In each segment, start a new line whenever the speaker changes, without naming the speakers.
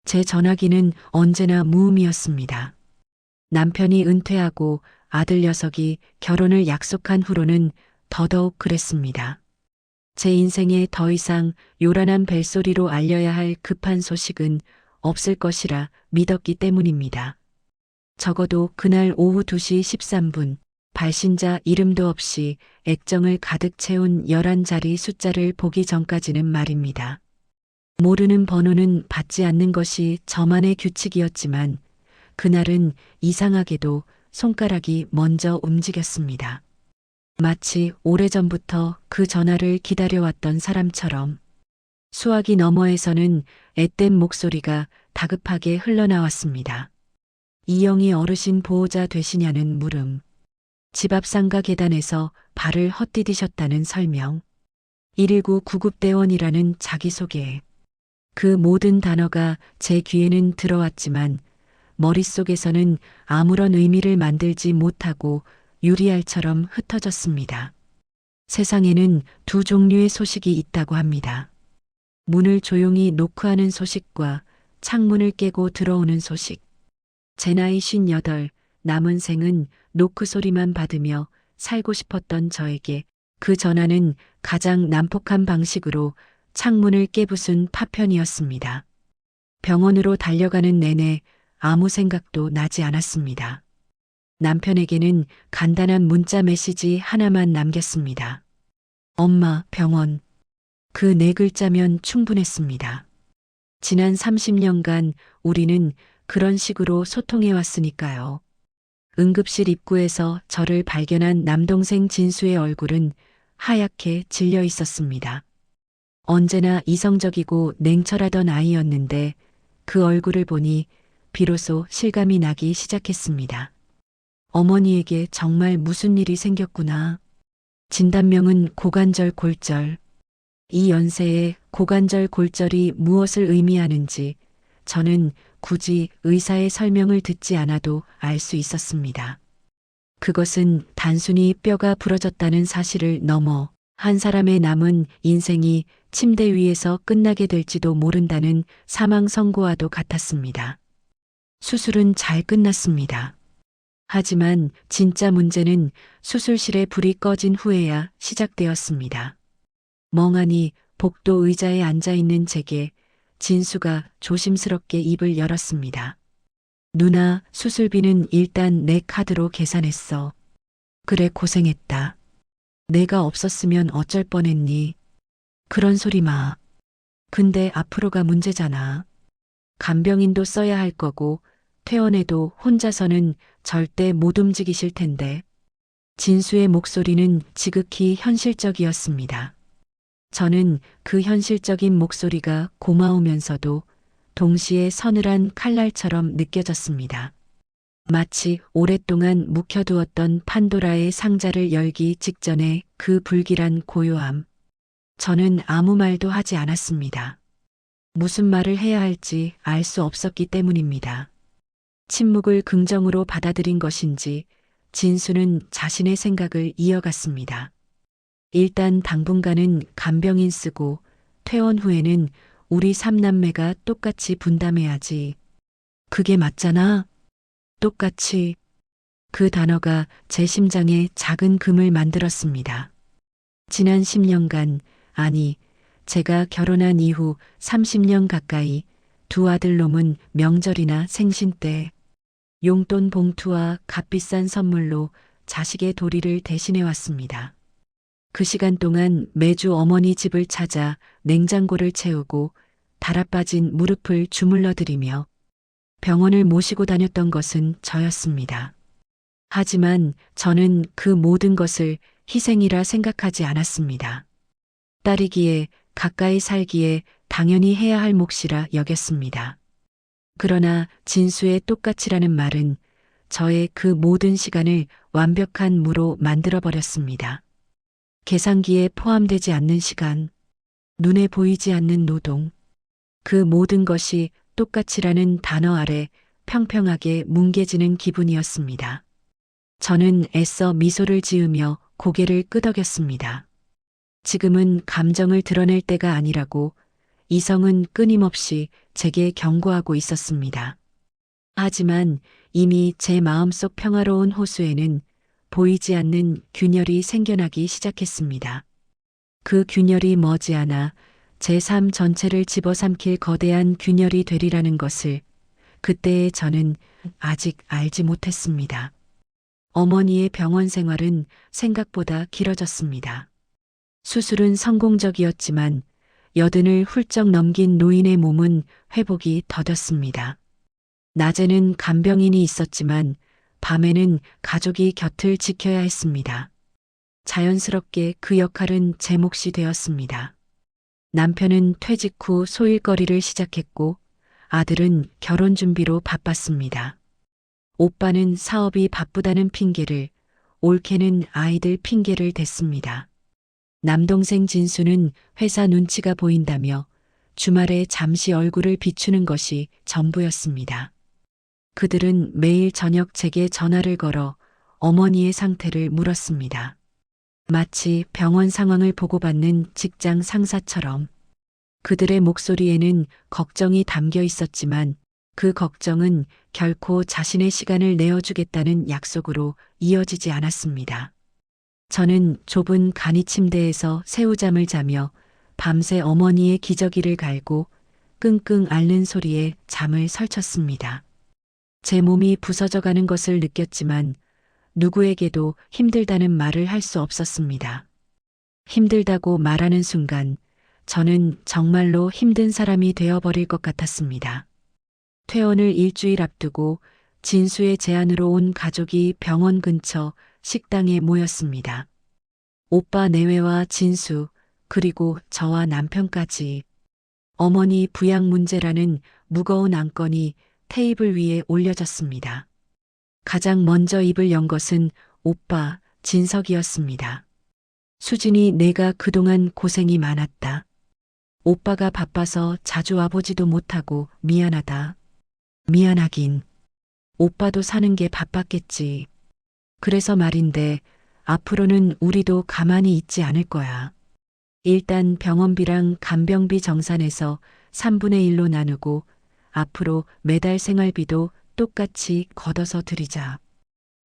제 전화기는 언제나 무음이었습니다. 남편이 은퇴하고 아들 녀석이 결혼을 약속한 후로는 더더욱 그랬습니다. 제 인생에 더 이상 요란한 벨소리로 알려야 할 급한 소식은 없을 것이라 믿었기 때문입니다. 적어도 그날 오후 2시 13분, 발신자 이름도 없이 액정을 가득 채운 11자리 숫자를 보기 전까지는 말입니다. 모르는 번호는 받지 않는 것이 저만의 규칙이었지만 그날은 이상하게도 손가락이 먼저 움직였습니다. 마치 오래전부터 그 전화를 기다려왔던 사람처럼 수화기 너머에서는 앳된 목소리가 다급하게 흘러나왔습니다. 이영희 어르신 보호자 되시냐는 물음. 집 앞 상가 계단에서 발을 헛디디셨다는 설명. 119 구급대원이라는 자기소개. 그 모든 단어가 제 귀에는 들어왔지만 머릿속에서는 아무런 의미를 만들지 못하고 유리알처럼 흩어졌습니다. 세상에는 두 종류의 소식이 있다고 합니다. 문을 조용히 노크하는 소식과 창문을 깨고 들어오는 소식. 제 나이 58, 남은 생은 노크 소리만 받으며 살고 싶었던 저에게 그 전화는 가장 난폭한 방식으로 창문을 깨부순 파편이었습니다. 병원으로 달려가는 내내 아무 생각도 나지 않았습니다. 남편에게는 간단한 문자 메시지 하나만 남겼습니다. 엄마, 병원. 그 네 글자면 충분했습니다. 지난 30년간 우리는 그런 식으로 소통해 왔으니까요. 응급실 입구에서 저를 발견한 남동생 진수의 얼굴은 하얗게 질려 있었습니다. 언제나 이성적이고 냉철하던 아이였는데 그 얼굴을 보니 비로소 실감이 나기 시작했습니다. 어머니에게 정말 무슨 일이 생겼구나. 진단명은 고관절 골절. 이 연세에 고관절 골절이 무엇을 의미하는지 저는 굳이 의사의 설명을 듣지 않아도 알 수 있었습니다. 그것은 단순히 뼈가 부러졌다는 사실을 넘어 한 사람의 남은 인생이 침대 위에서 끝나게 될지도 모른다는 사망 선고와도 같았습니다. 수술은 잘 끝났습니다. 하지만 진짜 문제는 수술실에 불이 꺼진 후에야 시작되었습니다. 멍하니 복도 의자에 앉아 있는 제게 진수가 조심스럽게 입을 열었습니다. 누나, 수술비는 일단 내 카드로 계산했어. 그래, 고생했다. 내가 없었으면 어쩔 뻔했니? 그런 소리 마. 근데 앞으로가 문제잖아. 간병인도 써야 할 거고 퇴원해도 혼자서는 절대 못 움직이실 텐데. 진수의 목소리는 지극히 현실적이었습니다. 저는 그 현실적인 목소리가 고마우면서도 동시에 서늘한 칼날처럼 느껴졌습니다. 마치 오랫동안 묵혀두었던 판도라의 상자를 열기 직전에 그 불길한 고요함. 저는 아무 말도 하지 않았습니다. 무슨 말을 해야 할지 알 수 없었기 때문입니다. 침묵을 긍정으로 받아들인 것인지 진수는 자신의 생각을 이어갔습니다. 일단 당분간은 간병인 쓰고 퇴원 후에는 우리 삼남매가 똑같이 분담해야지. 그게 맞잖아. 똑같이. 그 단어가 제 심장에 작은 금을 만들었습니다. 지난 10년간, 아니, 제가 결혼한 이후 30년 가까이 두 아들놈은 명절이나 생신 때 용돈 봉투와 값비싼 선물로 자식의 도리를 대신해 왔습니다. 그 시간 동안 매주 어머니 집을 찾아 냉장고를 채우고 달아빠진 무릎을 주물러 드리며 병원을 모시고 다녔던 것은 저였습니다. 하지만 저는 그 모든 것을 희생이라 생각하지 않았습니다. 딸이기에 가까이 살기에 당연히 해야 할 몫이라 여겼습니다. 그러나 진수의 똑같이라는 말은 저의 그 모든 시간을 완벽한 무로 만들어버렸습니다. 계산기에 포함되지 않는 시간, 눈에 보이지 않는 노동, 그 모든 것이 똑같이라는 단어 아래 평평하게 뭉개지는 기분이었습니다. 저는 애써 미소를 지으며 고개를 끄덕였습니다. 지금은 감정을 드러낼 때가 아니라고, 이성은 끊임없이 제게 경고하고 있었습니다. 하지만 이미 제 마음속 평화로운 호수에는 보이지 않는 균열이 생겨나기 시작했습니다. 그 균열이 머지않아 제 삶 전체를 집어삼킬 거대한 균열이 되리라는 것을 그때의 저는 아직 알지 못했습니다. 어머니의 병원 생활은 생각보다 길어졌습니다. 수술은 성공적이었지만 여든을 훌쩍 넘긴 노인의 몸은 회복이 더뎠습니다. 낮에는 간병인이 있었지만 밤에는 가족이 곁을 지켜야 했습니다. 자연스럽게 그 역할은 제 몫이 되었습니다. 남편은 퇴직 후 소일거리를 시작했고 아들은 결혼 준비로 바빴습니다. 오빠는 사업이 바쁘다는 핑계를, 올케는 아이들 핑계를 댔습니다. 남동생 진수는 회사 눈치가 보인다며 주말에 잠시 얼굴을 비추는 것이 전부였습니다. 그들은 매일 저녁 제게 전화를 걸어 어머니의 상태를 물었습니다. 마치 병원 상황을 보고받는 직장 상사처럼. 그들의 목소리에는 걱정이 담겨 있었지만 그 걱정은 결코 자신의 시간을 내어주겠다는 약속으로 이어지지 않았습니다. 저는 좁은 간이 침대에서 새우잠을 자며 밤새 어머니의 기저귀를 갈고 끙끙 앓는 소리에 잠을 설쳤습니다. 제 몸이 부서져가는 것을 느꼈지만 누구에게도 힘들다는 말을 할 수 없었습니다. 힘들다고 말하는 순간 저는 정말로 힘든 사람이 되어버릴 것 같았습니다. 퇴원을 일주일 앞두고 진수의 제안으로 온 가족이 병원 근처 식당에 모였습니다. 오빠 내외와 진수, 그리고 저와 남편까지. 어머니 부양 문제라는 무거운 안건이 테이블 위에 올려졌습니다. 가장 먼저 입을 연 것은 오빠 진석이었습니다. 수진이 내가 그동안 고생이 많았다. 오빠가 바빠서 자주 와보지도 못하고 미안하다. 미안하긴. 오빠도 사는 게 바빴겠지. 그래서 말인데 앞으로는 우리도 가만히 있지 않을 거야. 일단 병원비랑 간병비 정산해서 3분의 1로 나누고 앞으로 매달 생활비도 똑같이 걷어서 드리자.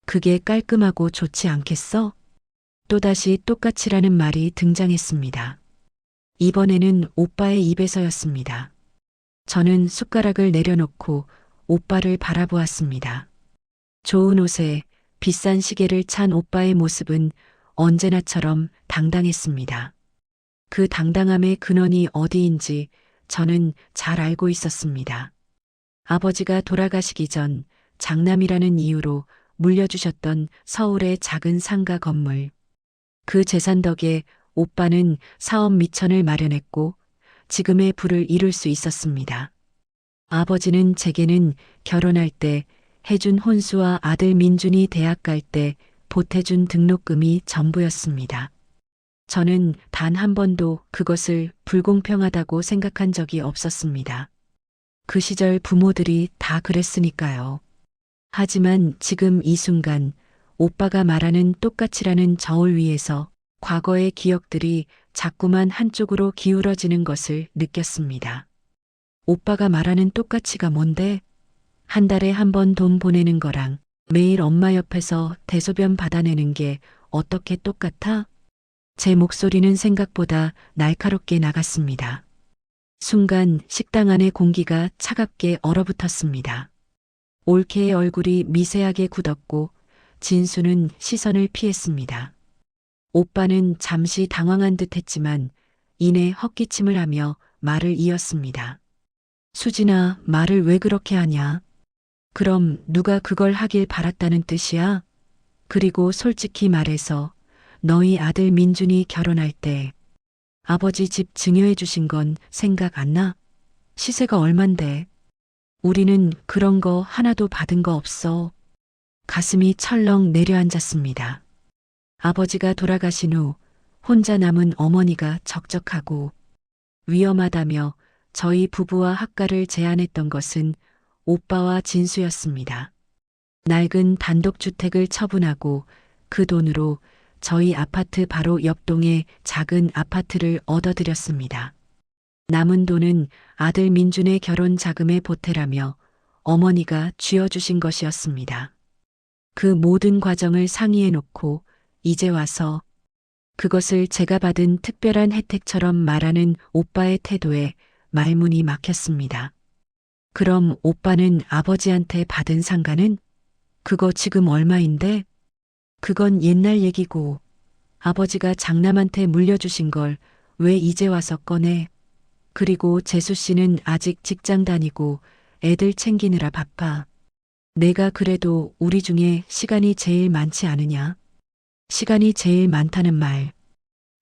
그게 깔끔하고 좋지 않겠어? 또다시 똑같이라는 말이 등장했습니다. 이번에는 오빠의 입에서였습니다. 저는 숟가락을 내려놓고 오빠를 바라보았습니다. 좋은 옷에 비싼 시계를 찬 오빠의 모습은 언제나처럼 당당했습니다. 그 당당함의 근원이 어디인지 저는 잘 알고 있었습니다. 아버지가 돌아가시기 전 장남이라는 이유로 물려주셨던 서울의 작은 상가 건물. 그 재산 덕에 오빠는 사업 미천을 마련했고 지금의 부를 이룰 수 있었습니다. 아버지는 제게는 결혼할 때 해준 혼수와 아들 민준이 대학 갈 때 보태준 등록금이 전부였습니다. 저는 단 한 번도 그것을 불공평하다고 생각한 적이 없었습니다. 그 시절 부모들이 다 그랬으니까요. 하지만 지금 이 순간 오빠가 말하는 똑같이라는 저울 위에서 과거의 기억들이 자꾸만 한쪽으로 기울어지는 것을 느꼈습니다. 오빠가 말하는 똑같이가 뭔데? 한 달에 한 번 돈 보내는 거랑 매일 엄마 옆에서 대소변 받아내는 게 어떻게 똑같아? 제 목소리는 생각보다 날카롭게 나갔습니다. 순간 식당 안의 공기가 차갑게 얼어붙었습니다. 올케의 얼굴이 미세하게 굳었고 진수는 시선을 피했습니다. 오빠는 잠시 당황한 듯 했지만 이내 헛기침을 하며 말을 이었습니다. 수진아, 말을 왜 그렇게 하냐? 그럼 누가 그걸 하길 바랐다는 뜻이야? 그리고 솔직히 말해서 너희 아들 민준이 결혼할 때 아버지 집 증여해 주신 건 생각 안 나? 시세가 얼만데? 우리는 그런 거 하나도 받은 거 없어. 가슴이 철렁 내려앉았습니다. 아버지가 돌아가신 후 혼자 남은 어머니가 적적하고 위험하다며 저희 부부와 학가를 제안했던 것은 오빠와 진수였습니다. 낡은 단독주택을 처분하고 그 돈으로 저희 아파트 바로 옆동에 작은 아파트를 얻어들였습니다. 남은 돈은 아들 민준의 결혼 자금에 보태라며 어머니가 쥐어주신 것이었습니다. 그 모든 과정을 상의해 놓고 이제 와서 그것을 제가 받은 특별한 혜택처럼 말하는 오빠의 태도에 말문이 막혔습니다. 그럼 오빠는 아버지한테 받은 상가는? 그거 지금 얼마인데? 그건 옛날 얘기고 아버지가 장남한테 물려주신 걸 왜 이제 와서 꺼내? 그리고 재수 씨는 아직 직장 다니고 애들 챙기느라 바빠. 내가 그래도 우리 중에 시간이 제일 많지 않으냐? 시간이 제일 많다는 말.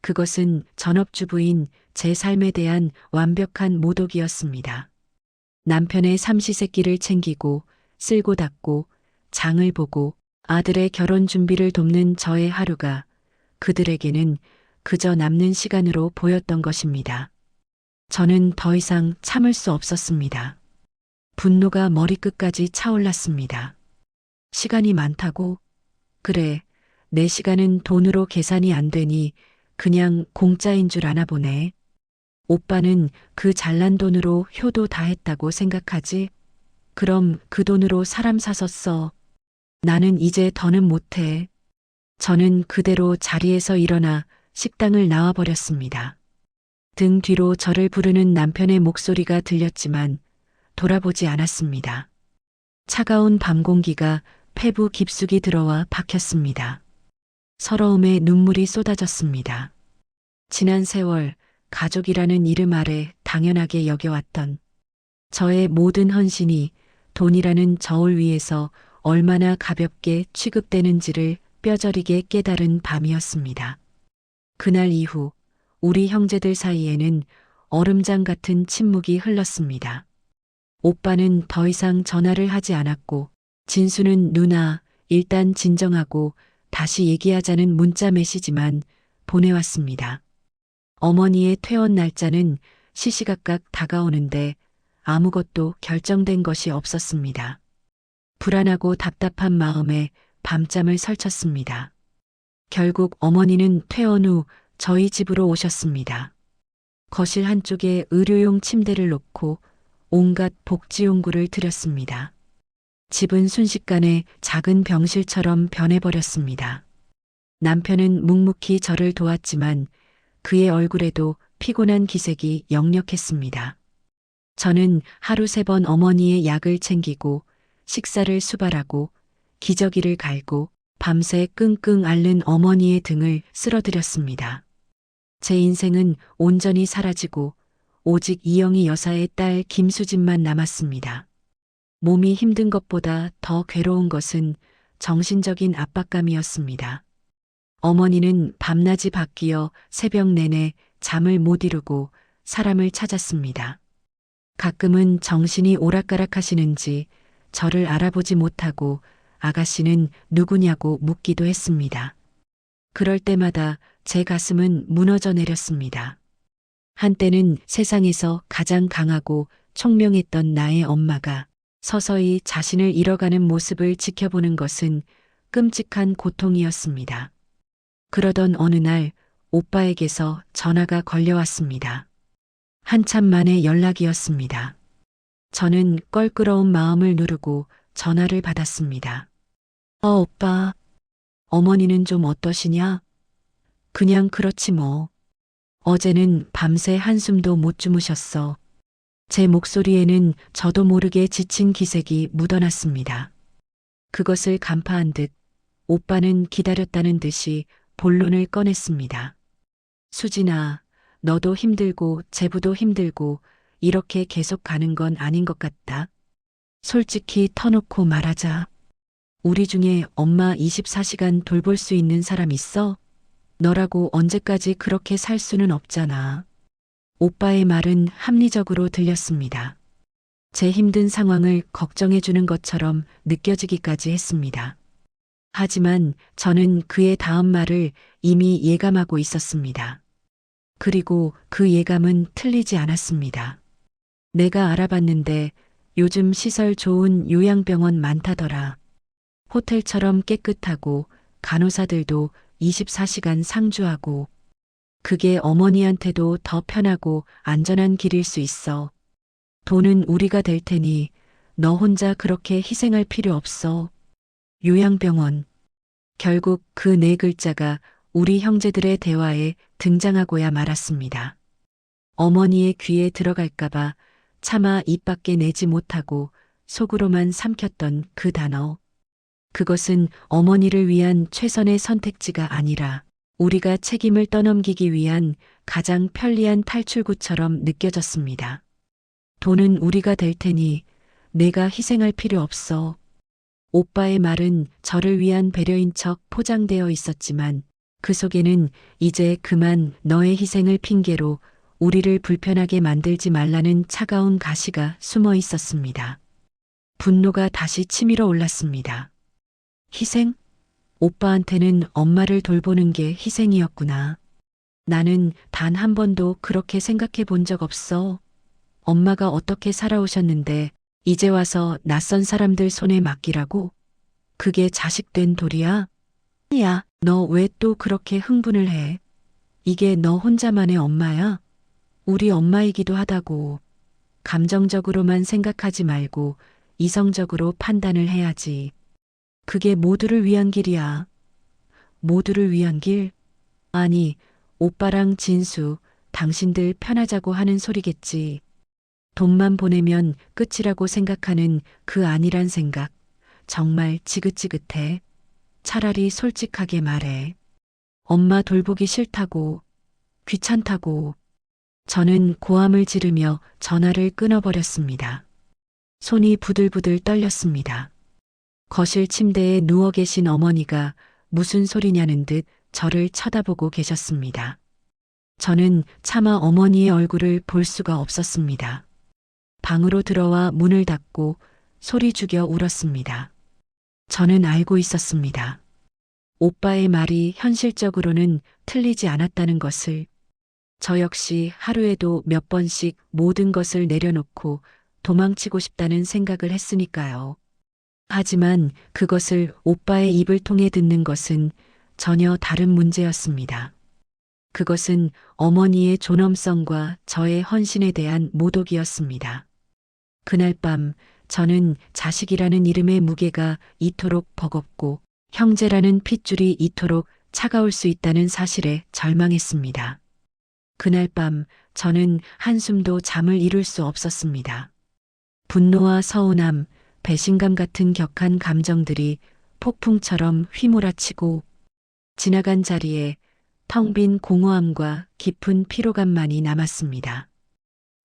그것은 전업주부인 제 삶에 대한 완벽한 모독이었습니다. 남편의 삼시세끼를 챙기고 쓸고 닦고 장을 보고 아들의 결혼 준비를 돕는 저의 하루가 그들에게는 그저 남는 시간으로 보였던 것입니다. 저는 더 이상 참을 수 없었습니다. 분노가 머리끝까지 차올랐습니다. 시간이 많다고? 그래, 내 시간은 돈으로 계산이 안 되니 그냥 공짜인 줄 아나 보네. 오빠는 그 잘난 돈으로 효도 다 했다고 생각하지? 그럼 그 돈으로 사람 사서 써. 나는 이제 더는 못해. 저는 그대로 자리에서 일어나 식당을 나와버렸습니다. 등 뒤로 저를 부르는 남편의 목소리가 들렸지만 돌아보지 않았습니다. 차가운 밤 공기가 폐부 깊숙이 들어와 박혔습니다. 서러움에 눈물이 쏟아졌습니다. 지난 세월 가족이라는 이름 아래 당연하게 여겨왔던 저의 모든 헌신이 돈이라는 저울 위에서 얼마나 가볍게 취급되는지를 뼈저리게 깨달은 밤이었습니다. 그날 이후 우리 형제들 사이에는 얼음장 같은 침묵이 흘렀습니다. 오빠는 더 이상 전화를 하지 않았고 진수는 누나 일단 진정하고 다시 얘기하자는 문자 메시지만 보내왔습니다. 어머니의 퇴원 날짜는 시시각각 다가오는데 아무것도 결정된 것이 없었습니다. 불안하고 답답한 마음에 밤잠을 설쳤습니다. 결국 어머니는 퇴원 후 저희 집으로 오셨습니다. 거실 한쪽에 의료용 침대를 놓고 온갖 복지용구를 드렸습니다. 집은 순식간에 작은 병실처럼 변해버렸습니다. 남편은 묵묵히 저를 도왔지만 그의 얼굴에도 피곤한 기색이 역력했습니다. 저는 하루 3번 어머니의 약을 챙기고 식사를 수발하고 기저귀를 갈고 밤새 끙끙 앓는 어머니의 등을 쓸어드렸습니다. 제 인생은 온전히 사라지고 오직 이영희 여사의 딸 김수진만 남았습니다. 몸이 힘든 것보다 더 괴로운 것은 정신적인 압박감이었습니다. 어머니는 밤낮이 바뀌어 새벽 내내 잠을 못 이루고 사람을 찾았습니다. 가끔은 정신이 오락가락하시는지 저를 알아보지 못하고 아가씨는 누구냐고 묻기도 했습니다. 그럴 때마다 제 가슴은 무너져 내렸습니다. 한때는 세상에서 가장 강하고 총명했던 나의 엄마가 서서히 자신을 잃어가는 모습을 지켜보는 것은 끔찍한 고통이었습니다. 그러던 어느 날 오빠에게서 전화가 걸려왔습니다. 한참 만에 연락이었습니다. 저는 껄끄러운 마음을 누르고 전화를 받았습니다. 오빠. 어머니는 좀 어떠시냐? 그냥 그렇지 뭐. 어제는 밤새 한숨도 못 주무셨어. 제 목소리에는 저도 모르게 지친 기색이 묻어났습니다. 그것을 간파한 듯 오빠는 기다렸다는 듯이 본론을 꺼냈습니다. 수진아, 너도 힘들고 제부도 힘들고 이렇게 계속 가는 건 아닌 것 같다. 솔직히 터놓고 말하자. 우리 중에 엄마 24시간 돌볼 수 있는 사람 있어? 너라고 언제까지 그렇게 살 수는 없잖아. 오빠의 말은 합리적으로 들렸습니다. 제 힘든 상황을 걱정해 주는 것처럼 느껴지기까지 했습니다. 하지만 저는 그의 다음 말을 이미 예감하고 있었습니다. 그리고 그 예감은 틀리지 않았습니다. 내가 알아봤는데 요즘 시설 좋은 요양병원 많다더라. 호텔처럼 깨끗하고 간호사들도 24시간 상주하고 그게 어머니한테도 더 편하고 안전한 길일 수 있어. 돈은 우리가 댈 테니 너 혼자 그렇게 희생할 필요 없어. 요양병원. 결국 그 네 글자가 우리 형제들의 대화에 등장하고야 말았습니다. 어머니의 귀에 들어갈까봐 차마 입 밖에 내지 못하고 속으로만 삼켰던 그 단어. 그것은 어머니를 위한 최선의 선택지가 아니라 우리가 책임을 떠넘기기 위한 가장 편리한 탈출구처럼 느껴졌습니다. 돈은 우리가 댈 테니 내가 희생할 필요 없어. 오빠의 말은 저를 위한 배려인 척 포장되어 있었지만 그 속에는 이제 그만 너의 희생을 핑계로 우리를 불편하게 만들지 말라는 차가운 가시가 숨어 있었습니다. 분노가 다시 치밀어 올랐습니다. 희생? 오빠한테는 엄마를 돌보는 게 희생이었구나. 나는 단 한 번도 그렇게 생각해 본 적 없어. 엄마가 어떻게 살아오셨는데 이제 와서 낯선 사람들 손에 맡기라고? 그게 자식된 도리야? 야, 너 왜 또 그렇게 흥분을 해? 이게 너 혼자만의 엄마야? 우리 엄마이기도 하다고. 감정적으로만 생각하지 말고 이성적으로 판단을 해야지. 그게 모두를 위한 길이야. 모두를 위한 길? 아니, 오빠랑 진수, 당신들 편하자고 하는 소리겠지. 돈만 보내면 끝이라고 생각하는 그 아니란 생각. 정말 지긋지긋해. 차라리 솔직하게 말해. 엄마 돌보기 싫다고, 귀찮다고. 저는 고함을 지르며 전화를 끊어버렸습니다. 손이 부들부들 떨렸습니다. 거실 침대에 누워 계신 어머니가 무슨 소리냐는 듯 저를 쳐다보고 계셨습니다. 저는 차마 어머니의 얼굴을 볼 수가 없었습니다. 방으로 들어와 문을 닫고 소리 죽여 울었습니다. 저는 알고 있었습니다. 오빠의 말이 현실적으로는 틀리지 않았다는 것을. 저 역시 하루에도 몇 번씩 모든 것을 내려놓고 도망치고 싶다는 생각을 했으니까요. 하지만 그것을 오빠의 입을 통해 듣는 것은 전혀 다른 문제였습니다. 그것은 어머니의 존엄성과 저의 헌신에 대한 모독이었습니다. 그날 밤 저는 자식이라는 이름의 무게가 이토록 버겁고 형제라는 핏줄이 이토록 차가울 수 있다는 사실에 절망했습니다. 그날 밤 저는 한숨도 잠을 이룰 수 없었습니다. 분노와 서운함, 배신감 같은 격한 감정들이 폭풍처럼 휘몰아치고 지나간 자리에 텅 빈 공허함과 깊은 피로감만이 남았습니다.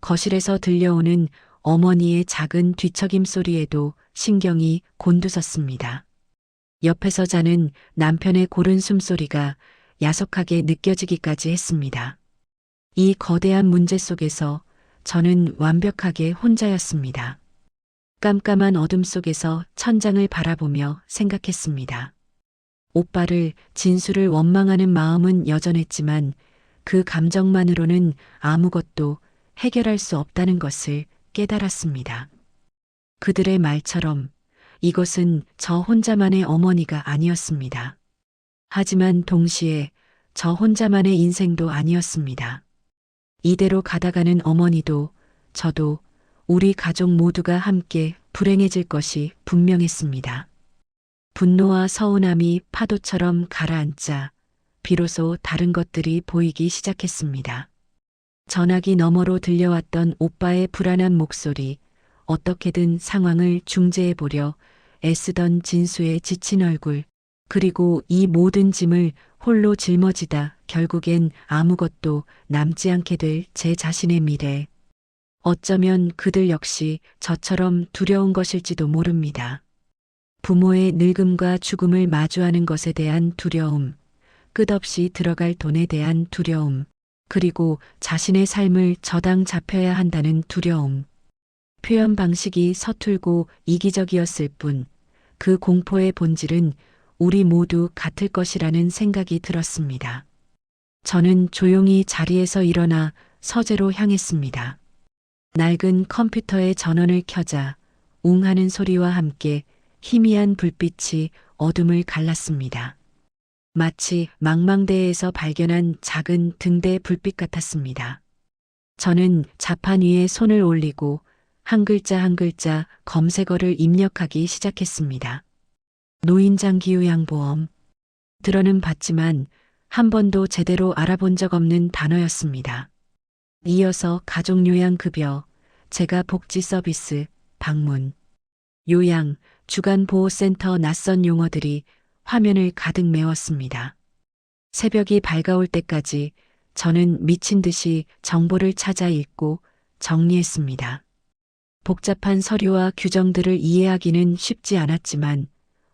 거실에서 들려오는 어머니의 작은 뒤척임 소리에도 신경이 곤두섰습니다. 옆에서 자는 남편의 고른 숨소리가 야속하게 느껴지기까지 했습니다. 이 거대한 문제 속에서 저는 완벽하게 혼자였습니다. 깜깜한 어둠 속에서 천장을 바라보며 생각했습니다. 오빠를, 진수를 원망하는 마음은 여전했지만 그 감정만으로는 아무것도 해결할 수 없다는 것을 깨달았습니다. 그들의 말처럼 이것은 저 혼자만의 어머니가 아니었습니다. 하지만 동시에 저 혼자만의 인생도 아니었습니다. 이대로 가다가는 어머니도 저도 우리 가족 모두가 함께 불행해질 것이 분명했습니다. 분노와 서운함이 파도처럼 가라앉자 비로소 다른 것들이 보이기 시작했습니다. 전화기 너머로 들려왔던 오빠의 불안한 목소리, 어떻게든 상황을 중재해보려 애쓰던 진수의 지친 얼굴, 그리고 이 모든 짐을 홀로 짊어지다 결국엔 아무것도 남지 않게 될 제 자신의 미래. 어쩌면 그들 역시 저처럼 두려운 것일지도 모릅니다. 부모의 늙음과 죽음을 마주하는 것에 대한 두려움, 끝없이 들어갈 돈에 대한 두려움, 그리고 자신의 삶을 저당 잡혀야 한다는 두려움. 표현 방식이 서툴고 이기적이었을 뿐, 그 공포의 본질은 우리 모두 같을 것이라는 생각이 들었습니다. 저는 조용히 자리에서 일어나 서재로 향했습니다. 낡은 컴퓨터의 전원을 켜자 웅 하는 소리와 함께 희미한 불빛이 어둠을 갈랐습니다. 마치 망망대해에서 발견한 작은 등대 불빛 같았습니다. 저는 자판 위에 손을 올리고 한 글자 한 글자 검색어를 입력하기 시작했습니다. 노인장기요양보험. 들어는 봤지만 한 번도 제대로 알아본 적 없는 단어였습니다. 이어서 가족요양급여, 재가복지서비스, 방문, 요양, 주간보호센터 낯선 용어들이 화면을 가득 메웠습니다. 새벽이 밝아올 때까지 저는 미친 듯이 정보를 찾아 읽고 정리했습니다. 복잡한 서류와 규정들을 이해하기는 쉽지 않았지만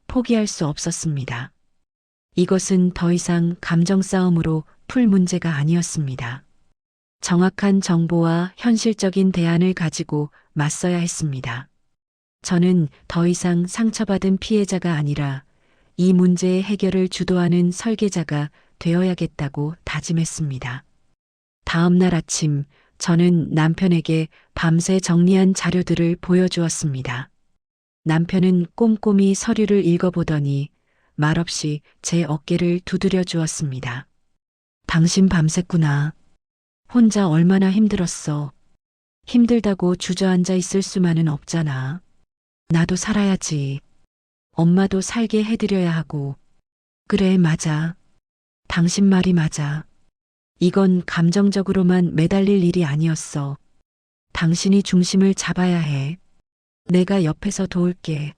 포기할 수 없었습니다. 이것은 더 이상 감정 싸움으로 풀 문제가 아니었습니다. 정확한 정보와 현실적인 대안을 가지고 맞서야 했습니다. 저는 더 이상 상처받은 피해자가 아니라 이 문제의 해결을 주도하는 설계자가 되어야겠다고 다짐했습니다. 다음 날 아침, 저는 남편에게 밤새 정리한 자료들을 보여주었습니다. 남편은 꼼꼼히 서류를 읽어보더니 말없이 제 어깨를 두드려 주었습니다. 당신 밤샜구나. 혼자 얼마나 힘들었어. 힘들다고 주저앉아 있을 수만은 없잖아. 나도 살아야지. 엄마도 살게 해드려야 하고. 그래, 맞아. 당신 말이 맞아. 이건 감정적으로만 매달릴 일이 아니었어. 당신이 중심을 잡아야 해. 내가 옆에서 도울게.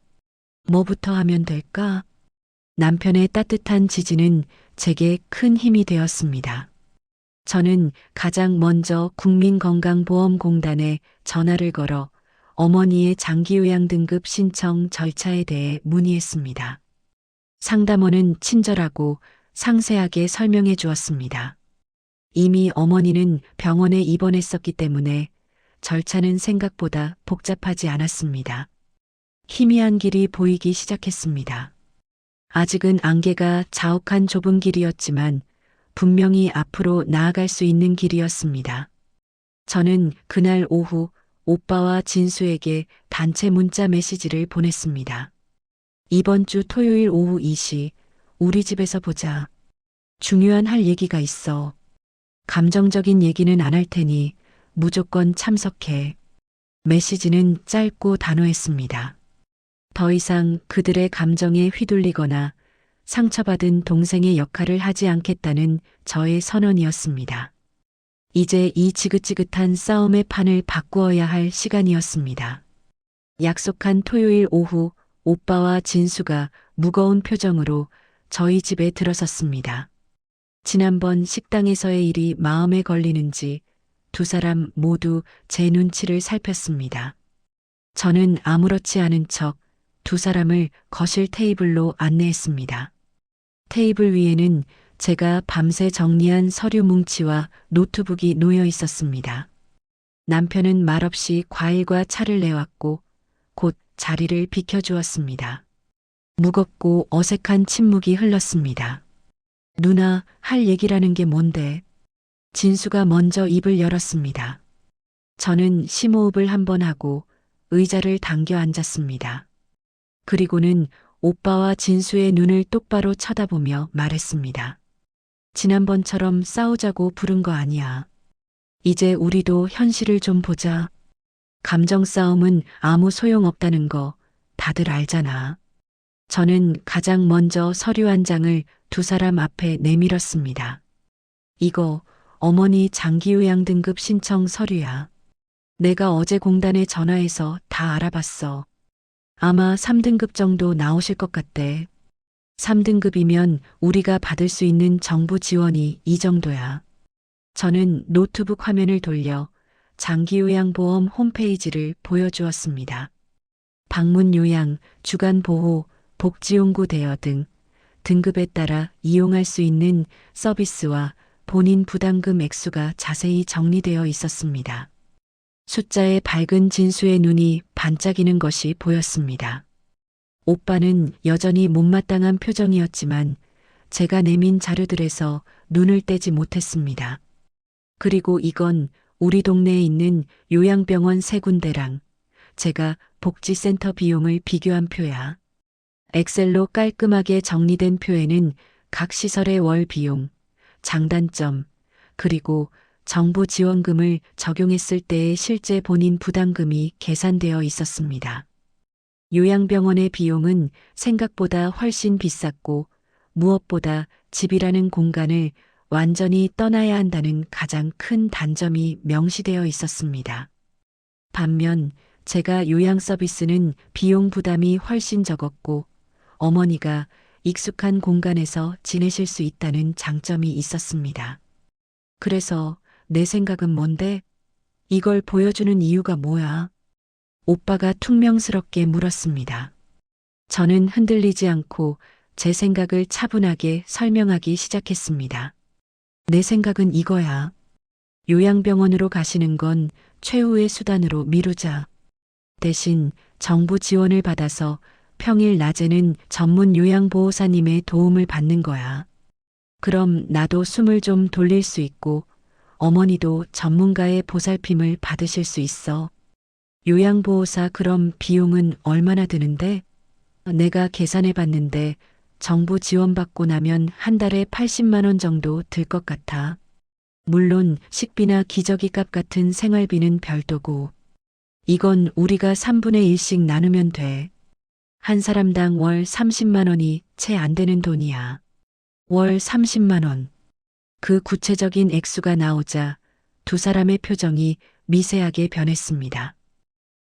뭐부터 하면 될까? 남편의 따뜻한 지지는 제게 큰 힘이 되었습니다. 저는 가장 먼저 국민건강보험공단에 전화를 걸어 어머니의 장기요양 등급 신청 절차에 대해 문의했습니다. 상담원은 친절하고 상세하게 설명해 주었습니다. 이미 어머니는 병원에 입원했었기 때문에 절차는 생각보다 복잡하지 않았습니다. 희미한 길이 보이기 시작했습니다. 아직은 안개가 자욱한 좁은 길이었지만 분명히 앞으로 나아갈 수 있는 길이었습니다. 저는 그날 오후 오빠와 진수에게 단체 문자 메시지를 보냈습니다. 이번 주 토요일 오후 2시 우리 집에서 보자. 중요한 할 얘기가 있어. 감정적인 얘기는 안 할 테니 무조건 참석해. 메시지는 짧고 단호했습니다. 더 이상 그들의 감정에 휘둘리거나 상처받은 동생의 역할을 하지 않겠다는 저의 선언이었습니다. 이제 이 지긋지긋한 싸움의 판을 바꾸어야 할 시간이었습니다. 약속한 토요일 오후 오빠와 진수가 무거운 표정으로 저희 집에 들어섰습니다. 지난번 식당에서의 일이 마음에 걸리는지 두 사람 모두 제 눈치를 살폈습니다. 저는 아무렇지 않은 척 두 사람을 거실 테이블로 안내했습니다. 테이블 위에는 제가 밤새 정리한 서류 뭉치와 노트북이 놓여 있었습니다. 남편은 말없이 과일과 차를 내왔고 곧 자리를 비켜주었습니다. 무겁고 어색한 침묵이 흘렀습니다. 누나, 할 얘기라는 게 뭔데? 진수가 먼저 입을 열었습니다. 저는 심호흡을 한번 하고 의자를 당겨 앉았습니다. 그리고는 오빠와 진수의 눈을 똑바로 쳐다보며 말했습니다. 지난번처럼 싸우자고 부른 거 아니야. 이제 우리도 현실을 좀 보자. 감정 싸움은 아무 소용없다는 거 다들 알잖아. 저는 가장 먼저 서류 한 장을 두 사람 앞에 내밀었습니다. 이거 어머니 장기요양 등급 신청 서류야. 내가 어제 공단에 전화해서 다 알아봤어. 아마 3등급 정도 나오실 것 같대. 3등급이면 우리가 받을 수 있는 정부 지원이 이 정도야. 저는 노트북 화면을 돌려 장기요양보험 홈페이지를 보여주었습니다. 방문요양, 주간보호, 복지용구 대여 등 등급에 따라 이용할 수 있는 서비스와 본인 부담금 액수가 자세히 정리되어 있었습니다. 숫자에 밝은 진수의 눈이 반짝이는 것이 보였습니다. 오빠는 여전히 못마땅한 표정이었지만 제가 내민 자료들에서 눈을 떼지 못했습니다. 그리고 이건 우리 동네에 있는 요양병원 3군데랑 제가 복지센터 비용을 비교한 표야. 엑셀로 깔끔하게 정리된 표에는 각 시설의 월 비용, 장단점, 그리고 정부 지원금을 적용했을 때의 실제 본인 부담금이 계산되어 있었습니다. 요양병원의 비용은 생각보다 훨씬 비쌌고 무엇보다 집이라는 공간을 완전히 떠나야 한다는 가장 큰 단점이 명시되어 있었습니다. 반면 제가 요양 서비스는 비용 부담이 훨씬 적었고 어머니가 익숙한 공간에서 지내실 수 있다는 장점이 있었습니다. 그래서 내 생각은 뭔데? 이걸 보여주는 이유가 뭐야? 오빠가 퉁명스럽게 물었습니다. 저는 흔들리지 않고 제 생각을 차분하게 설명하기 시작했습니다. 내 생각은 이거야. 요양병원으로 가시는 건 최후의 수단으로 미루자. 대신 정부 지원을 받아서 평일 낮에는 전문 요양보호사님의 도움을 받는 거야. 그럼 나도 숨을 좀 돌릴 수 있고 어머니도 전문가의 보살핌을 받으실 수 있어. 요양보호사 그럼 비용은 얼마나 드는데? 내가 계산해 봤는데 정부 지원받고 나면 한 달에 80만 원 정도 들 것 같아. 물론 식비나 기저귀 값 같은 생활비는 별도고. 이건 우리가 3분의 1씩 나누면 돼. 한 사람당 월 30만 원이 채 안 되는 돈이야. 월 30만 원. 그 구체적인 액수가 나오자 두 사람의 표정이 미세하게 변했습니다.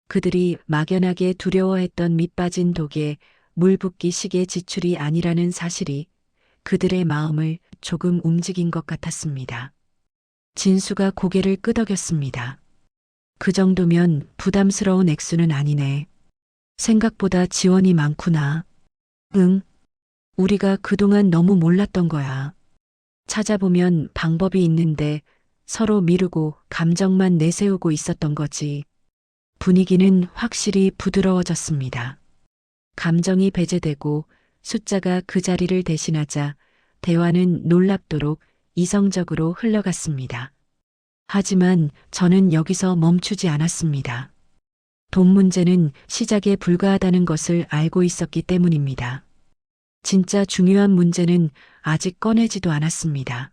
그들이 막연하게 두려워했던 밑빠진 독에 물 붓기 식의 지출이 아니라는 사실이 그들의 마음을 조금 움직인 것 같았습니다. 진수가 고개를 끄덕였습니다. 그 정도면 부담스러운 액수는 아니네. 생각보다 지원이 많구나. 응. 우리가 그동안 너무 몰랐던 거야. 찾아보면 방법이 있는데 서로 미루고 감정만 내세우고 있었던 거지. 분위기는 확실히 부드러워졌습니다. 감정이 배제되고 숫자가 그 자리를 대신하자 대화는 놀랍도록 이성적으로 흘러갔습니다. 하지만 저는 여기서 멈추지 않았습니다. 돈 문제는 시작에 불과하다는 것을 알고 있었기 때문입니다. 진짜 중요한 문제는 아직 꺼내지도 않았습니다.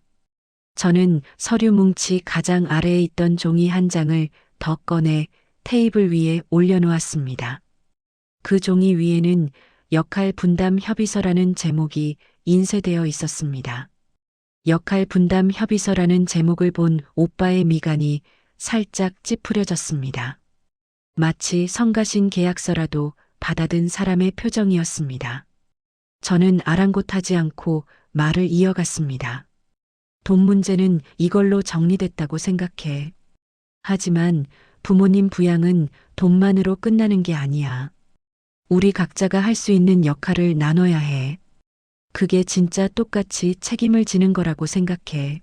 저는 서류 뭉치 가장 아래에 있던 종이 한 장을 더 꺼내 테이블 위에 올려놓았습니다. 그 종이 위에는 역할 분담 협의서라는 제목이 인쇄되어 있었습니다. 역할 분담 협의서라는 제목을 본 오빠의 미간이 살짝 찌푸려졌습니다. 마치 성가신 계약서라도 받아든 사람의 표정이었습니다. 저는 아랑곳하지 않고 말을 이어갔습니다. 돈 문제는 이걸로 정리됐다고 생각해. 하지만 부모님 부양은 돈만으로 끝나는 게 아니야. 우리 각자가 할 수 있는 역할을 나눠야 해. 그게 진짜 똑같이 책임을 지는 거라고 생각해.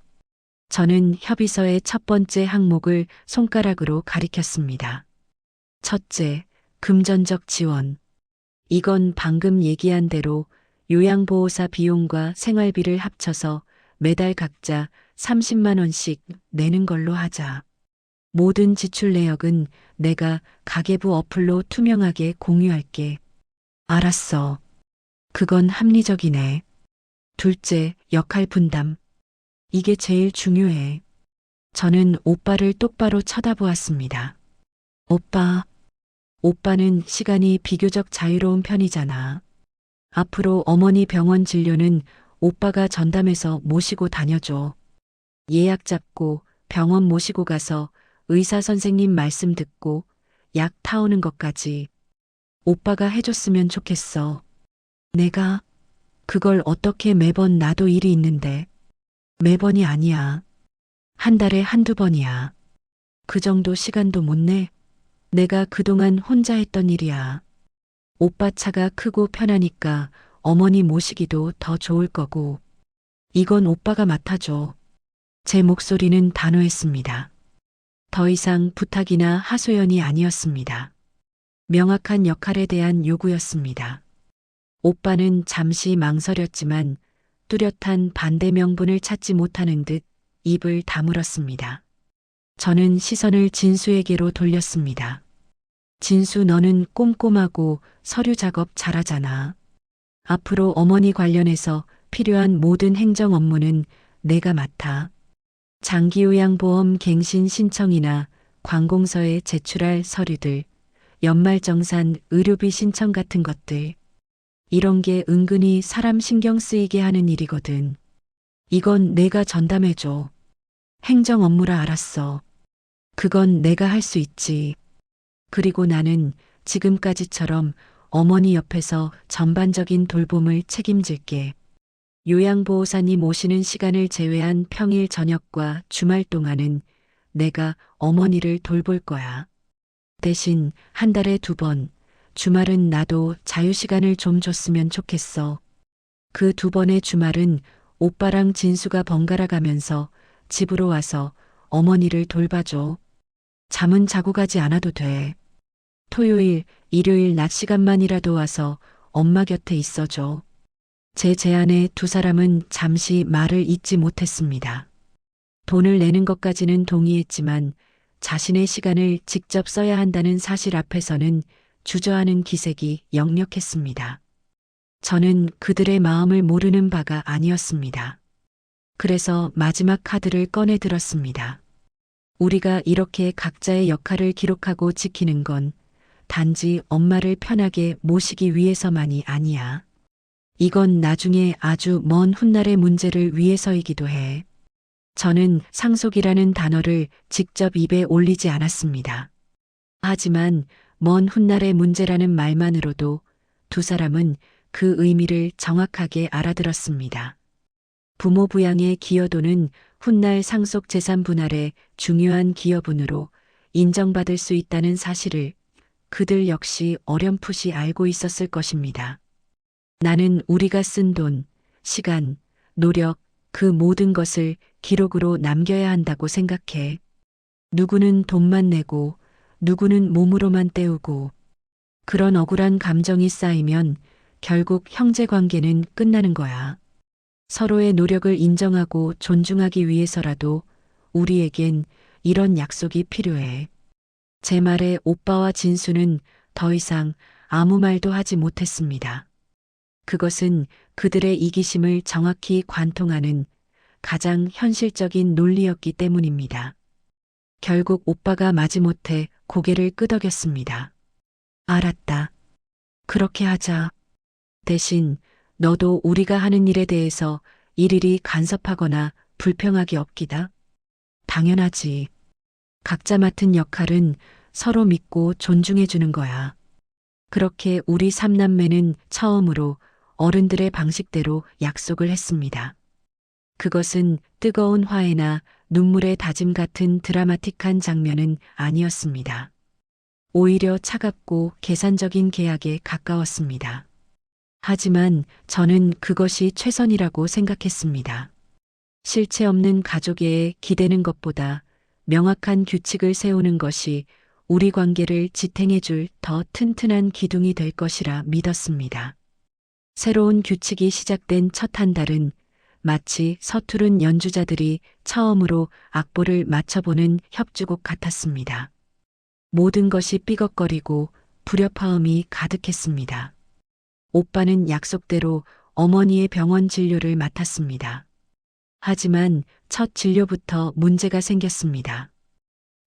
저는 협의서의 첫 번째 항목을 손가락으로 가리켰습니다. 첫째, 금전적 지원. 이건 방금 얘기한 대로 요양보호사 비용과 생활비를 합쳐서 매달 각자 30만 원씩 내는 걸로 하자. 모든 지출 내역은 내가 가계부 어플로 투명하게 공유할게. 알았어. 그건 합리적이네. 둘째, 역할 분담. 이게 제일 중요해. 저는 오빠를 똑바로 쳐다보았습니다. 오빠는 시간이 비교적 자유로운 편이잖아. 앞으로 어머니 병원 진료는 오빠가 전담해서 모시고 다녀줘. 예약 잡고 병원 모시고 가서 의사 선생님 말씀 듣고 약 타오는 것까지 오빠가 해줬으면 좋겠어. 내가 그걸 어떻게 매번 나도 일이 있는데. 매번이 아니야. 한 달에 한두 번이야. 그 정도 시간도 못 내. 내가 그동안 혼자 했던 일이야. 오빠 차가 크고 편하니까 어머니 모시기도 더 좋을 거고. 이건 오빠가 맡아줘. 제 목소리는 단호했습니다. 더 이상 부탁이나 하소연이 아니었습니다. 명확한 역할에 대한 요구였습니다. 오빠는 잠시 망설였지만 뚜렷한 반대 명분을 찾지 못하는 듯 입을 다물었습니다. 저는 시선을 진수에게로 돌렸습니다. 진수, 너는 꼼꼼하고 서류 작업 잘하잖아. 앞으로 어머니 관련해서 필요한 모든 행정 업무는 내가 맡아. 장기요양보험 갱신 신청이나 관공서에 제출할 서류들, 연말정산 의료비 신청 같은 것들. 이런 게 은근히 사람 신경 쓰이게 하는 일이거든. 이건 내가 전담해줘. 행정 업무라 알았어. 그건 내가 할 수 있지. 그리고 나는 지금까지처럼 어머니 옆에서 전반적인 돌봄을 책임질게. 요양보호사님 오시는 시간을 제외한 평일 저녁과 주말 동안은 내가 어머니를 돌볼 거야. 대신 한 달에 2번, 주말은 나도 자유시간을 좀 줬으면 좋겠어. 그 2번의 주말은 오빠랑 진수가 번갈아 가면서 집으로 와서 어머니를 돌봐줘. 잠은 자고 가지 않아도 돼. 토요일, 일요일 낮 시간만이라도 와서 엄마 곁에 있어줘. 제 제안에 2사람은 잠시 말을 잇지 못했습니다. 돈을 내는 것까지는 동의했지만 자신의 시간을 직접 써야 한다는 사실 앞에서는 주저하는 기색이 역력했습니다. 저는 그들의 마음을 모르는 바가 아니었습니다. 그래서 마지막 카드를 꺼내 들었습니다. 우리가 이렇게 각자의 역할을 기록하고 지키는 건 단지 엄마를 편하게 모시기 위해서만이 아니야. 이건 나중에 아주 먼 훗날의 문제를 위해서이기도 해. 저는 상속이라는 단어를 직접 입에 올리지 않았습니다. 하지만 먼 훗날의 문제라는 말만으로도 2사람은 그 의미를 정확하게 알아들었습니다. 부모 부양의 기여도는 훗날 상속 재산 분할의 중요한 기여분으로 인정받을 수 있다는 사실을 그들 역시 어렴풋이 알고 있었을 것입니다. 나는 우리가 쓴 돈, 시간, 노력, 그 모든 것을 기록으로 남겨야 한다고 생각해. 누구는 돈만 내고, 누구는 몸으로만 때우고, 그런 억울한 감정이 쌓이면 결국 형제 관계는 끝나는 거야. 서로의 노력을 인정하고 존중하기 위해서라도 우리에겐 이런 약속이 필요해. 제 말에 오빠와 진수는 더 이상 아무 말도 하지 못했습니다. 그것은 그들의 이기심을 정확히 관통하는 가장 현실적인 논리였기 때문입니다. 결국 오빠가 마지못해 고개를 끄덕였습니다. 알았다. 그렇게 하자. 대신 너도 우리가 하는 일에 대해서 일일이 간섭하거나 불평하기 없기다. 당연하지. 각자 맡은 역할은 서로 믿고 존중해 주는 거야. 그렇게 우리 3남매는 처음으로 어른들의 방식대로 약속을 했습니다. 그것은 뜨거운 화해나 눈물의 다짐 같은 드라마틱한 장면은 아니었습니다. 오히려 차갑고 계산적인 계약에 가까웠습니다. 하지만 저는 그것이 최선이라고 생각했습니다. 실체 없는 가족애에 기대는 것보다 명확한 규칙을 세우는 것이 우리 관계를 지탱해줄 더 튼튼한 기둥이 될 것이라 믿었습니다. 새로운 규칙이 시작된 첫 한 달은 마치 서투른 연주자들이 처음으로 악보를 맞춰보는 협주곡 같았습니다. 모든 것이 삐걱거리고 불협화음이 가득했습니다. 오빠는 약속대로 어머니의 병원 진료를 맡았습니다. 하지만 첫 진료부터 문제가 생겼습니다.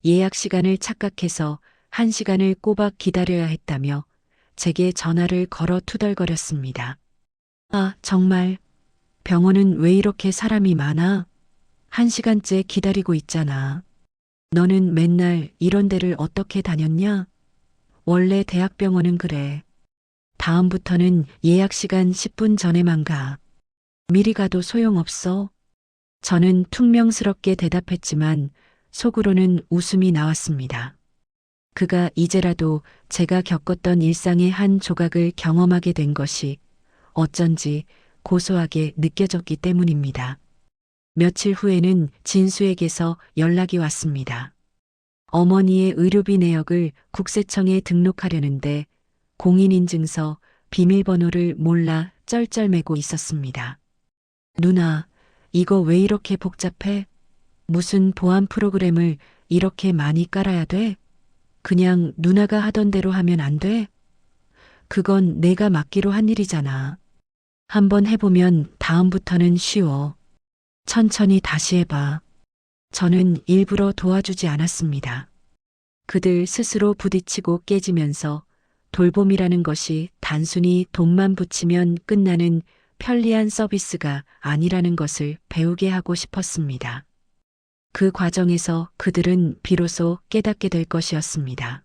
예약 시간을 착각해서 1시간을 꼬박 기다려야 했다며 제게 전화를 걸어 투덜거렸습니다. 아, 정말 병원은 왜 이렇게 사람이 많아? 1시간째 기다리고 있잖아. 너는 맨날 이런 데를 어떻게 다녔냐? 원래 대학병원은 그래. 다음부터는 예약 시간 10분 전에만 가. 미리 가도 소용없어. 저는 퉁명스럽게 대답했지만 속으로는 웃음이 나왔습니다. 그가 이제라도 제가 겪었던 일상의 한 조각을 경험하게 된 것이 어쩐지 고소하게 느껴졌기 때문입니다. 며칠 후에는 진수에게서 연락이 왔습니다. 어머니의 의료비 내역을 국세청에 등록하려는데 공인인증서 비밀번호를 몰라 쩔쩔매고 있었습니다. 누나, 이거 왜 이렇게 복잡해? 무슨 보안 프로그램을 이렇게 많이 깔아야 돼? 그냥 누나가 하던 대로 하면 안 돼? 그건 내가 맡기로 한 일이잖아. 한번 해보면 다음부터는 쉬워. 천천히 다시 해봐. 저는 일부러 도와주지 않았습니다. 그들 스스로 부딪히고 깨지면서 돌봄이라는 것이 단순히 돈만 붙이면 끝나는 편리한 서비스가 아니라는 것을 배우게 하고 싶었습니다. 그 과정에서 그들은 비로소 깨닫게 될 것이었습니다.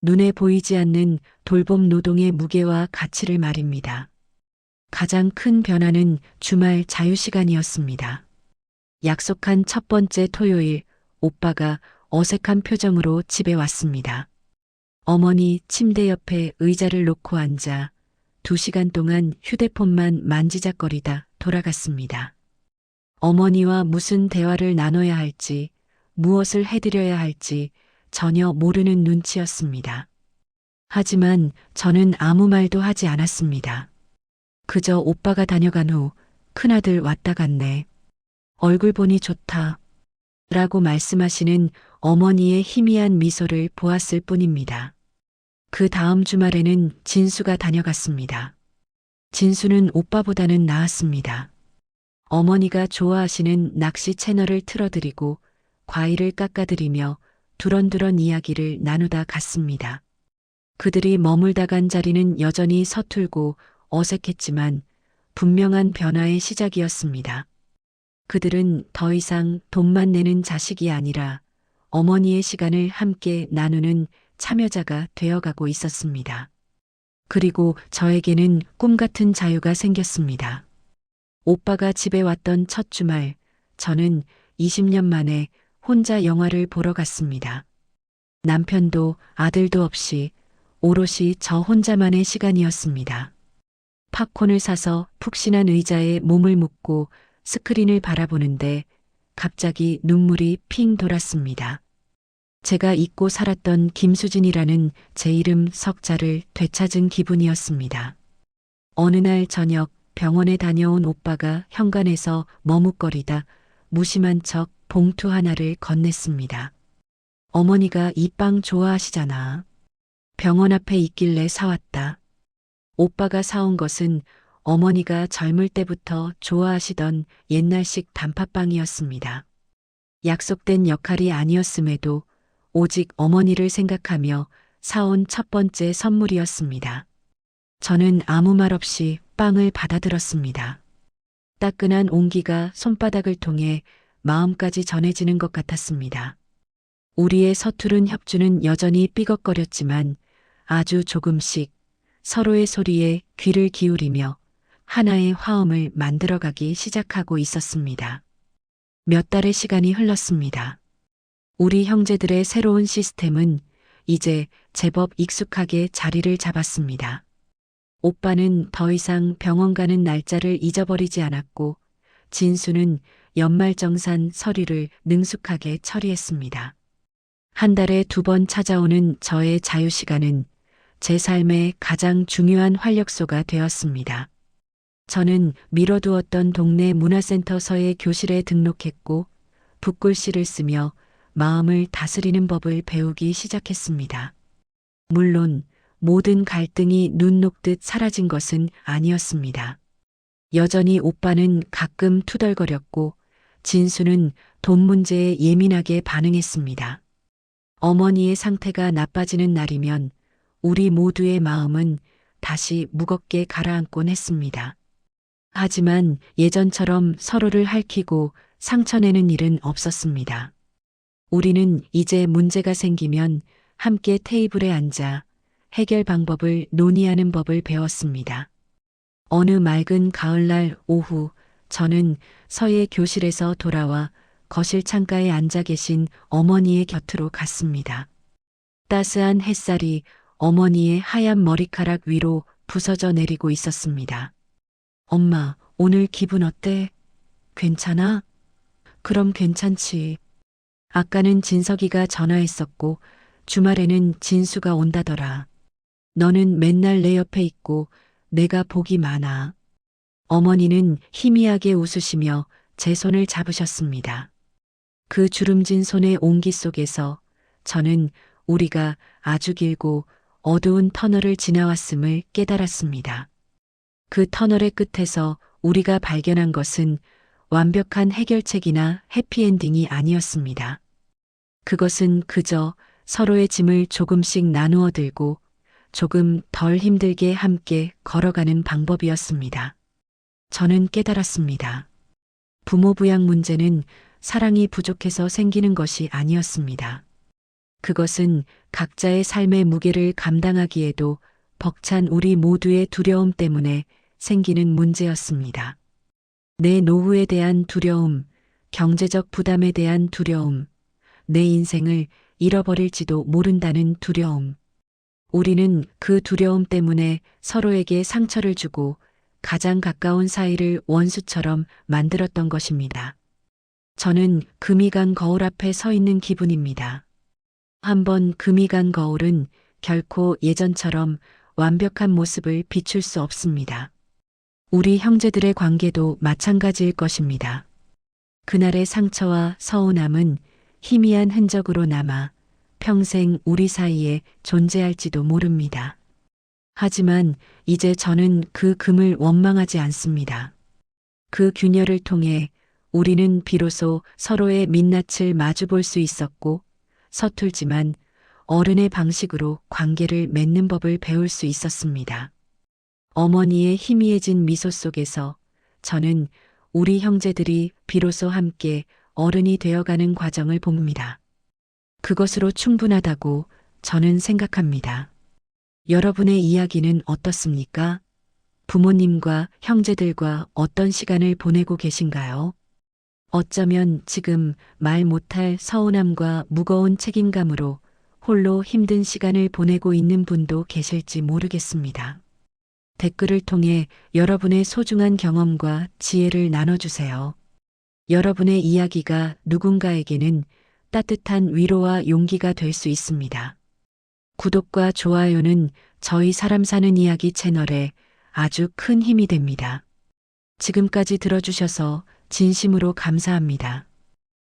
눈에 보이지 않는 돌봄 노동의 무게와 가치를 말입니다. 가장 큰 변화는 주말 자유시간이었습니다. 약속한 첫 번째 토요일, 오빠가 어색한 표정으로 집에 왔습니다. 어머니 침대 옆에 의자를 놓고 앉아 2시간 동안 휴대폰만 만지작거리다 돌아갔습니다. 어머니와 무슨 대화를 나눠야 할지, 무엇을 해드려야 할지 전혀 모르는 눈치였습니다. 하지만 저는 아무 말도 하지 않았습니다. 그저 오빠가 다녀간 후 큰아들 왔다 갔네. 얼굴 보니 좋다. 라고 말씀하시는 어머니의 희미한 미소를 보았을 뿐입니다. 그 다음 주말에는 진수가 다녀갔습니다. 진수는 오빠보다는 나았습니다. 어머니가 좋아하시는 낚시 채널을 틀어드리고 과일을 깎아드리며 두런두런 이야기를 나누다 갔습니다. 그들이 머물다 간 자리는 여전히 서툴고 어색했지만 분명한 변화의 시작이었습니다. 그들은 더 이상 돈만 내는 자식이 아니라 어머니의 시간을 함께 나누는 참여자가 되어가고 있었습니다. 그리고 저에게는 꿈 같은 자유가 생겼습니다. 오빠가 집에 왔던 첫 주말, 저는 20년 만에 혼자 영화를 보러 갔습니다. 남편도 아들도 없이 오롯이 저 혼자만의 시간이었습니다. 팝콘을 사서 푹신한 의자에 몸을 묻고 스크린을 바라보는데 갑자기 눈물이 핑 돌았습니다. 제가 잊고 살았던 김수진이라는 제 이름 석자를 되찾은 기분이었습니다. 어느 날 저녁 병원에 다녀온 오빠가 현관에서 머뭇거리다 무심한 척 봉투 하나를 건넸습니다. 어머니가 이 빵 좋아하시잖아. 병원 앞에 있길래 사왔다. 오빠가 사온 것은 어머니가 젊을 때부터 좋아하시던 옛날식 단팥빵이었습니다. 약속된 역할이 아니었음에도 오직 어머니를 생각하며 사온 첫 번째 선물이었습니다. 저는 아무 말 없이 빵을 받아들었습니다. 따끈한 온기가 손바닥을 통해 마음까지 전해지는 것 같았습니다. 우리의 서투른 협조는 여전히 삐걱거렸지만 아주 조금씩 서로의 소리에 귀를 기울이며 하나의 화음을 만들어가기 시작하고 있었습니다. 몇 달의 시간이 흘렀습니다. 우리 형제들의 새로운 시스템은 이제 제법 익숙하게 자리를 잡았습니다. 오빠는 더 이상 병원 가는 날짜를 잊어버리지 않았고 진수는 연말정산 서류를 능숙하게 처리했습니다. 한 달에 2번 찾아오는 저의 자유시간은 제 삶의 가장 중요한 활력소가 되었습니다. 저는 미뤄두었던 동네 문화센터서의 교실에 등록했고 붓글씨를 쓰며 마음을 다스리는 법을 배우기 시작했습니다. 물론 모든 갈등이 눈 녹듯 사라진 것은 아니었습니다. 여전히 오빠는 가끔 투덜거렸고 진수는 돈 문제에 예민하게 반응했습니다. 어머니의 상태가 나빠지는 날이면 우리 모두의 마음은 다시 무겁게 가라앉곤 했습니다. 하지만 예전처럼 서로를 핥히고 상처내는 일은 없었습니다. 우리는 이제 문제가 생기면 함께 테이블에 앉아 해결 방법을 논의하는 법을 배웠습니다. 어느 맑은 가을날 오후 저는 서예 교실에서 돌아와 거실 창가에 앉아 계신 어머니의 곁으로 갔습니다. 따스한 햇살이 어머니의 하얀 머리카락 위로 부서져 내리고 있었습니다. 엄마, 오늘 기분 어때? 괜찮아? 그럼 괜찮지. 아까는 진석이가 전화했었고 주말에는 진수가 온다더라. 너는 맨날 내 옆에 있고 내가 복이 많아. 어머니는 희미하게 웃으시며 제 손을 잡으셨습니다. 그 주름진 손의 온기 속에서 저는 우리가 아주 길고 어두운 터널을 지나왔음을 깨달았습니다. 그 터널의 끝에서 우리가 발견한 것은 완벽한 해결책이나 해피엔딩이 아니었습니다. 그것은 그저 서로의 짐을 조금씩 나누어 들고 조금 덜 힘들게 함께 걸어가는 방법이었습니다. 저는 깨달았습니다. 부모 부양 문제는 사랑이 부족해서 생기는 것이 아니었습니다. 그것은 각자의 삶의 무게를 감당하기에도 벅찬 우리 모두의 두려움 때문에 생기는 문제였습니다. 내 노후에 대한 두려움, 경제적 부담에 대한 두려움, 내 인생을 잃어버릴지도 모른다는 두려움. 우리는 그 두려움 때문에 서로에게 상처를 주고 가장 가까운 사이를 원수처럼 만들었던 것입니다. 저는 금이 간 거울 앞에 서 있는 기분입니다. 한번 금이 간 거울은 결코 예전처럼 완벽한 모습을 비출 수 없습니다. 우리 형제들의 관계도 마찬가지일 것입니다. 그날의 상처와 서운함은 희미한 흔적으로 남아 평생 우리 사이에 존재할지도 모릅니다. 하지만 이제 저는 그 금을 원망하지 않습니다. 그 균열을 통해 우리는 비로소 서로의 민낯을 마주볼 수 있었고 서툴지만 어른의 방식으로 관계를 맺는 법을 배울 수 있었습니다. 어머니의 희미해진 미소 속에서 저는 우리 형제들이 비로소 함께 어른이 되어가는 과정을 봅니다. 그것으로 충분하다고 저는 생각합니다. 여러분의 이야기는 어떻습니까? 부모님과 형제들과 어떤 시간을 보내고 계신가요? 어쩌면 지금 말 못할 서운함과 무거운 책임감으로 홀로 힘든 시간을 보내고 있는 분도 계실지 모르겠습니다. 댓글을 통해 여러분의 소중한 경험과 지혜를 나눠주세요. 여러분의 이야기가 누군가에게는 따뜻한 위로와 용기가 될 수 있습니다. 구독과 좋아요는 저희 사람 사는 이야기 채널에 아주 큰 힘이 됩니다. 지금까지 들어주셔서 진심으로 감사합니다.